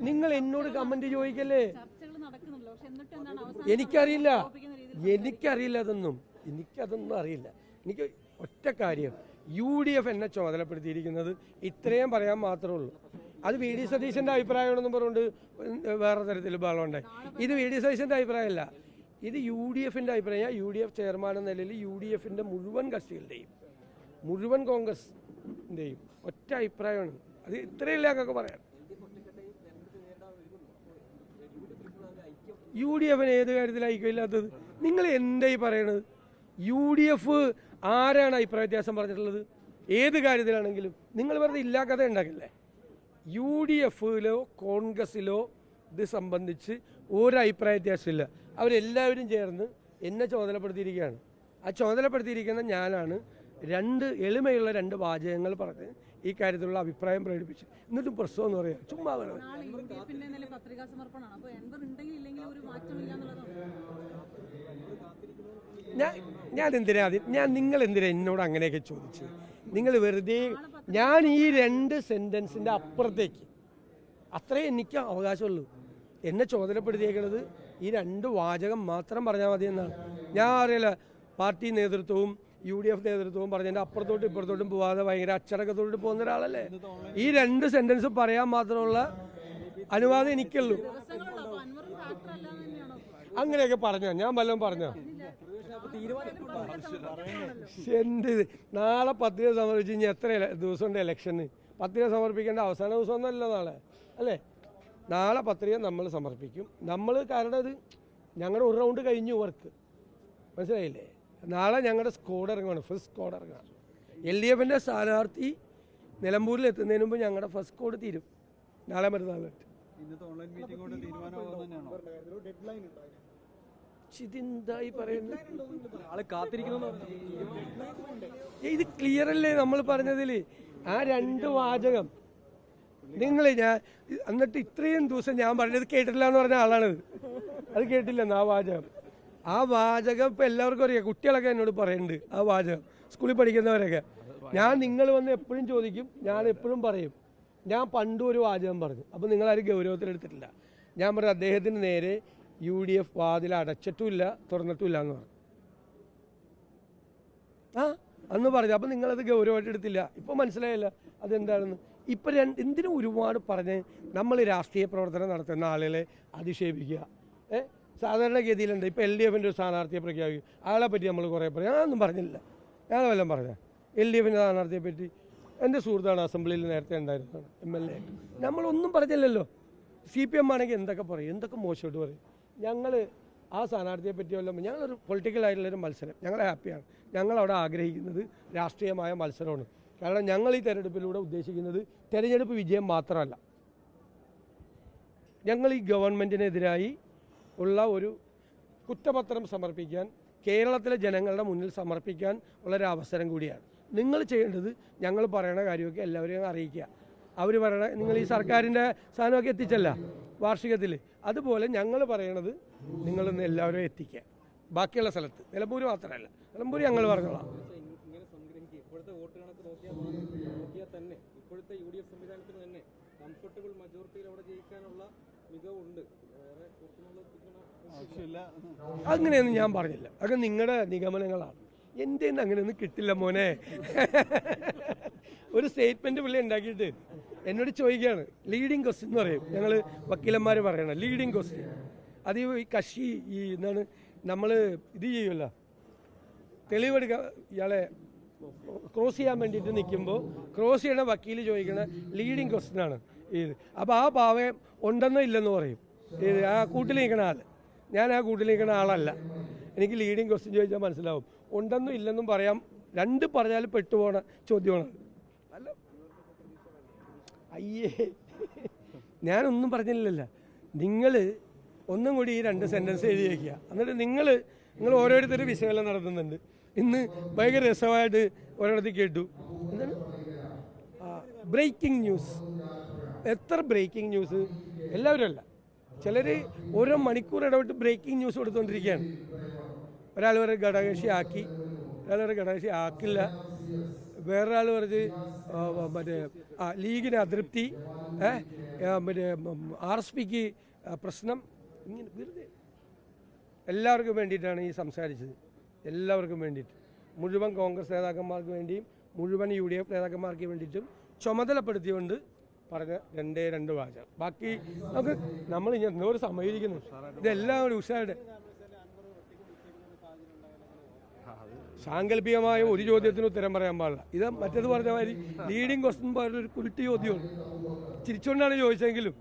നിങ്ങൾ എന്നോട് കമന്റ് ചോദിക്കല്ലേ? എനിക്കറിയില്ല, അതൊന്നും അറിയില്ല. എനിക്ക് ഒറ്റ കാര്യം, UDF എന്നെ ചുമതലപ്പെടുത്തിയിരിക്കുന്നത് ഇത്രയും പറയാൻ മാത്രമേ ഉള്ളൂ. അത് VD സതീശന്റെ അഭിപ്രായമാണെന്നും പറഞ്ഞുകൊണ്ട് വേറെ തരത്തിൽ ബഹളമുണ്ടായി. ഇത് VD സതീശന്റെ അഭിപ്രായമല്ല, ഇത് UDFന്റെ അഭിപ്രായം. UDF ചെയർമാൻ എന്ന നിലയിൽ UDFന്റെ മുഴുവൻ കക്ഷികളുടെയും മുഴുവൻ കോൺഗ്രസിന്റെയും ഒറ്റ അഭിപ്രായമാണ്. അത് ഇത്രയില്ല ഞങ്ങൾക്ക് പറയാം. UDFന് ഏത് കാര്യത്തിൽ ഐക്യമില്ലാത്തത്? നിങ്ങൾ എന്തായി പറയണത്? UDF ആരാണ് അഭിപ്രായ വ്യത്യാസം പറഞ്ഞിട്ടുള്ളത്? ഏത് കാര്യത്തിലാണെങ്കിലും നിങ്ങൾ വെറുതെ ഇല്ലാ കഥ ഉണ്ടാക്കില്ലേ? UDFിലോ കോൺഗ്രസിലോ ഇത് സംബന്ധിച്ച് ഒരു അഭിപ്രായ വ്യത്യാസമില്ല. അവരെല്ലാവരും ചേർന്ന് എന്നെ ചുമതലപ്പെടുത്തിയിരിക്കുകയാണ്. ആ ചുമതലപ്പെടുത്തിയിരിക്കുന്ന ഞാനാണ് എളിമയുള്ള രണ്ട് വാചകങ്ങൾ പറഞ്ഞ് ഈ കാര്യത്തിലുള്ള അഭിപ്രായം പ്രകടിപ്പിച്ചു. എന്നിട്ടും പ്രശ്നം എന്ന് പറയാം, ചുമ്മാ നിങ്ങൾ എന്തിനാ എന്നോട് അങ്ങനെയൊക്കെ ചോദിച്ചു? നിങ്ങൾ വെറുതെ, ഞാൻ ഈ 2 സെന്റൻസിന്റെ അപ്പുറത്തേക്ക് അത്രേ എനിക്ക് അവകാശമുള്ളൂ. എന്നെ ചുമതലപ്പെടുത്തിയേക്കുന്നത് ഈ 2 വാചകം മാത്രം പറഞ്ഞാൽ മതി എന്നാണ്. ഞാൻ അറിയില്ല, പാർട്ടി നേതൃത്വവും UDF നേതൃത്വവും പറഞ്ഞതിൻ്റെ അപ്പുറത്തോട്ടും ഇപ്പുറത്തോട്ടും പോവാതെ ഭയങ്കര അച്ചടക്കത്തോട്ട് പോകുന്ന ഒരാളല്ലേ. ഈ 2 സെന്റൻസ് പറയാൻ മാത്രമുള്ള അനുവാദം എനിക്കുള്ളൂ. അങ്ങനെയൊക്കെ പറഞ്ഞോ? ഞാൻ വല്ലതും പറഞ്ഞോ? എന്ത് നാളെ പത്രിക സമർപ്പിച്ച് ഇനി എത്ര ദിവസമുണ്ട് ഇലക്ഷന്? പത്രിക സമർപ്പിക്കേണ്ട അവസാന ദിവസം ഒന്നല്ല നാളെ, അല്ലേ? നാളെ പത്രിക നമ്മൾ സമർപ്പിക്കും. കാരണം ഇത് ഞങ്ങളുടെ ഒരു റൗണ്ട് കഴിഞ്ഞു വർക്ക്, മനസ്സിലായില്ലേ? നാളെ ഞങ്ങളുടെ സ്ക്വാഡ് ഇറങ്ങുകയാണ്, ഫസ്റ്റ് സ്ക്വാഡ് ഇറങ്ങുകയാണ്. LDFന്റെ സ്ഥാനാർത്ഥി നിലമ്പൂരിൽ എത്തുന്നതിന് മുമ്പ് ഞങ്ങളുടെ ഫസ്റ്റ് സ്ക്വാഡ് തീരും നാളെ മറ്റന്നാളായിട്ട്. ഇതെന്തായി പറയുന്നത്? ഇത് ക്ലിയർ അല്ലേ നമ്മൾ പറഞ്ഞതിൽ? ആ 2 വാചകം നിങ്ങൾ എന്നിട്ട് ഇത്രയും ദിവസം ഞാൻ പറഞ്ഞത് കേട്ടിട്ടില്ല എന്ന് പറഞ്ഞ ആളാണിത്. അത് കേട്ടില്ലെന്ന് ആ വാചകം ഇപ്പം എല്ലാവർക്കും അറിയാം. കുട്ടികളൊക്കെ എന്നോട് പറയുന്നുണ്ട് ആ വാചകം, സ്കൂളിൽ പഠിക്കുന്നവരൊക്കെ. നിങ്ങൾ വന്ന് എപ്പോഴും ചോദിക്കും, ഞാൻ എപ്പോഴും പറയും, ഞാൻ പണ്ടും ഒരു വാചകം പറഞ്ഞു. അപ്പം നിങ്ങളാരും ഗൗരവത്തിലെടുത്തിട്ടില്ല. ഞാൻ പറഞ്ഞു അദ്ദേഹത്തിന് നേരെ UDF വാതിൽ അടച്ചിട്ടുമില്ല തുറന്നിട്ടുമില്ല എന്ന് പറഞ്ഞു. അന്ന് പറഞ്ഞു. അപ്പം നിങ്ങളത് ഗൗരവമായിട്ട് എടുത്തില്ല. ഇപ്പം മനസ്സിലായില്ല അതെന്താണെന്ന്. ഇപ്പം എന്തിനും ഒരുപാട് പറഞ്ഞ് നമ്മൾ രാഷ്ട്രീയ പ്രവർത്തനം നടത്തുന്ന ആളുകളെ അധിക്ഷേപിക്കുക. സാധാരണഗതിയിലുണ്ട്. ഇപ്പം LDFന്റെ ഒരു സ്ഥാനാർത്ഥിയെ പ്രഖ്യാപിക്കും, ആളെ പറ്റി നമ്മൾ കുറേ പറയും. ഞാനൊന്നും പറഞ്ഞില്ല. ഞാൻ വല്ലതും പറഞ്ഞ LDFന്റെ സ്ഥാനാർത്ഥിയെ പറ്റി? എൻ്റെ സുഹൃത്താണ് അസംബ്ലിയിൽ നേരത്തെ ഉണ്ടായിരുന്നതാണ്, MLA. നമ്മളൊന്നും പറഞ്ഞില്ലല്ലോ. CPM ആണെങ്കിൽ എന്തൊക്കെ പറയും, എന്തൊക്കെ മോശമായിട്ട് പറയും. ഞങ്ങൾ ആ സ്ഥാനാർത്ഥിയെ പറ്റി വല്ലതും, ഞങ്ങളൊരു പൊളിറ്റിക്കലായിട്ടുള്ളൊരു മത്സരം, ഞങ്ങൾ ഹാപ്പിയാണ്. ഞങ്ങളവിടെ ആഗ്രഹിക്കുന്നത് രാഷ്ട്രീയമായ മത്സരമാണ്. കാരണം ഞങ്ങൾ ഈ തെരഞ്ഞെടുപ്പിലൂടെ ഉദ്ദേശിക്കുന്നത് തെരഞ്ഞെടുപ്പ് വിജയം മാത്രമല്ല, ഞങ്ങൾ ഈ ഗവൺമെൻറ്റിനെതിരായി ഉള്ള ഒരു കുറ്റപത്രം സമർപ്പിക്കാൻ, കേരളത്തിലെ ജനങ്ങളുടെ മുന്നിൽ സമർപ്പിക്കാൻ ഉള്ളൊരു അവസരം കൂടിയാണ്. നിങ്ങൾ ചെയ്യേണ്ടത് ഞങ്ങൾ പറയണ കാര്യമൊക്കെ എല്ലാവരെയും അറിയിക്കുക. അവർ പറയണ, നിങ്ങൾ ഈ സർക്കാരിൻ്റെ സാധനമൊക്കെ എത്തിച്ചല്ല വാർഷികത്തിൽ, അതുപോലെ ഞങ്ങൾ പറയണത് നിങ്ങളൊന്ന് എല്ലാവരും എത്തിക്കുക. ബാക്കിയുള്ള സ്ഥലത്ത്, നിലമ്പൂർ മാത്രമല്ല, നിലമ്പൂർ ഞങ്ങൾ പറഞ്ഞോളാം. ഇപ്പോഴത്തെ വോട്ട് കണക്ക് നോക്കിയാൽ തന്നെ ഇപ്പോഴത്തെ UDF സംവിധാനത്തിന് തന്നെ കംഫർട്ടബിൾ മജോറിറ്റിയിൽ അവിടെ ജയിക്കാനുള്ള മികവുണ്ട്. അങ്ങനെയൊന്നും ഞാൻ പറഞ്ഞില്ല. അതൊക്കെ നിങ്ങളുടെ നിഗമനങ്ങളാണ്. എൻ്റെ അങ്ങനെയൊന്നും കിട്ടില്ല മോനെ. ഒരു സ്റ്റേറ്റ്മെന്റ് പുള്ളി ഉണ്ടാക്കിയിട്ട് എന്നോട് ചോദിക്കുകയാണ്. ലീഡിങ് ക്വസ്റ്റ്യൻ എന്ന് പറയും, ഞങ്ങൾ വക്കീലന്മാർ പറയണം ലീഡിങ് ക്വസ്റ്റ്യൻ. അത് ഈ കക്ഷി എന്താണ് നമ്മൾ ഇത് ചെയ്യുമല്ലോ, തെളിവെടുക്കാൻ ഇയാളെ ക്രോസ് ചെയ്യാൻ വേണ്ടിയിട്ട് നിൽക്കുമ്പോൾ ക്രോസ് ചെയ്യണ വക്കീൽ ചോദിക്കണ ലീഡിങ് ക്വസ്റ്റ്യനാണ് ഇത്. അപ്പോൾ ആ ഭാവം ഉണ്ടെന്നോ ഇല്ലെന്ന് പറയും ഇത് ആ കൂട്ടിൽ നിൽക്കണ ആൾ. ഞാൻ ആ കൂട്ടിൽ നിൽക്കുന്ന ആളല്ല. എനിക്ക് ലീഡിങ് ക്വസ്റ്റ്യൻ ചോദിച്ചാൽ മനസ്സിലാവും. ഉണ്ടെന്നും ഇല്ലെന്നും പറയാം, 2 പറഞ്ഞാൽ പെട്ടുപോണ ചോദ്യമാണ്. അല്ല അയ്യേ, ഞാനൊന്നും പറഞ്ഞില്ലല്ലോ. നിങ്ങൾ ഒന്നും കൂടി ഈ 2 സെൻറ്റൻസ് എഴുതി വയ്ക്കുക. എന്നിട്ട് നിങ്ങൾ ഓരോരുത്തരും വിശകലനം നടത്തുന്നുണ്ട്. ഇന്ന് ഭയങ്കര രസമായിട്ട് ഒരിടത്ത് കേട്ടു, എന്താണ് ബ്രേക്കിംഗ് ന്യൂസ്. എത്ര ബ്രേക്കിംഗ് ന്യൂസ്? എല്ലാവരും അല്ല, ചിലർ ഓരോ മണിക്കൂർ ഇടവിട്ട് ബ്രേക്കിംഗ് ന്യൂസ് കൊടുത്തുകൊണ്ടിരിക്കുകയാണ്. ഒരാൾ വരെ ഘടകകക്ഷി ആക്കി, ഒരാൾ വരെ ഘടകകക്ഷി ആക്കില്ല, വേറൊരാൾ പറഞ്ഞ് മറ്റേ ലീഗിന് അതൃപ്തി, മറ്റേ RSPക്ക് പ്രശ്നം ഇങ്ങനെ വെറുതെ എല്ലാവർക്കും വേണ്ടിയിട്ടാണ് ഈ സംസാരിച്ചത്. എല്ലാവർക്കും വേണ്ടിയിട്ട്, മുഴുവൻ കോൺഗ്രസ് നേതാക്കന്മാർക്ക് വേണ്ടിയും മുഴുവൻ UDF നേതാക്കന്മാർക്ക് വേണ്ടിയിട്ടും ചുമതലപ്പെടുത്തിക്കൊണ്ട് പറഞ്ഞ രണ്ട് വാചകം. ബാക്കി നമ്മൾ ഇനി എന്തോരം സമയിരിക്കുന്നു, ഇതെല്ലാം ഒരു ഉഷാരുടെ സാങ്കല്പികമായ ഒരു ചോദ്യത്തിന് ഉത്തരം പറയാൻ പാടില്ല. ഇത് മറ്റേത് പറഞ്ഞ മാതിരി ലീഡിങ് ക്വസ്റ്റ്യൻ പറഞ്ഞൊരു കുരുട്ടി ചോദ്യമാണ്. ചിരിച്ചുകൊണ്ടാണ് ചോദിച്ചെങ്കിലും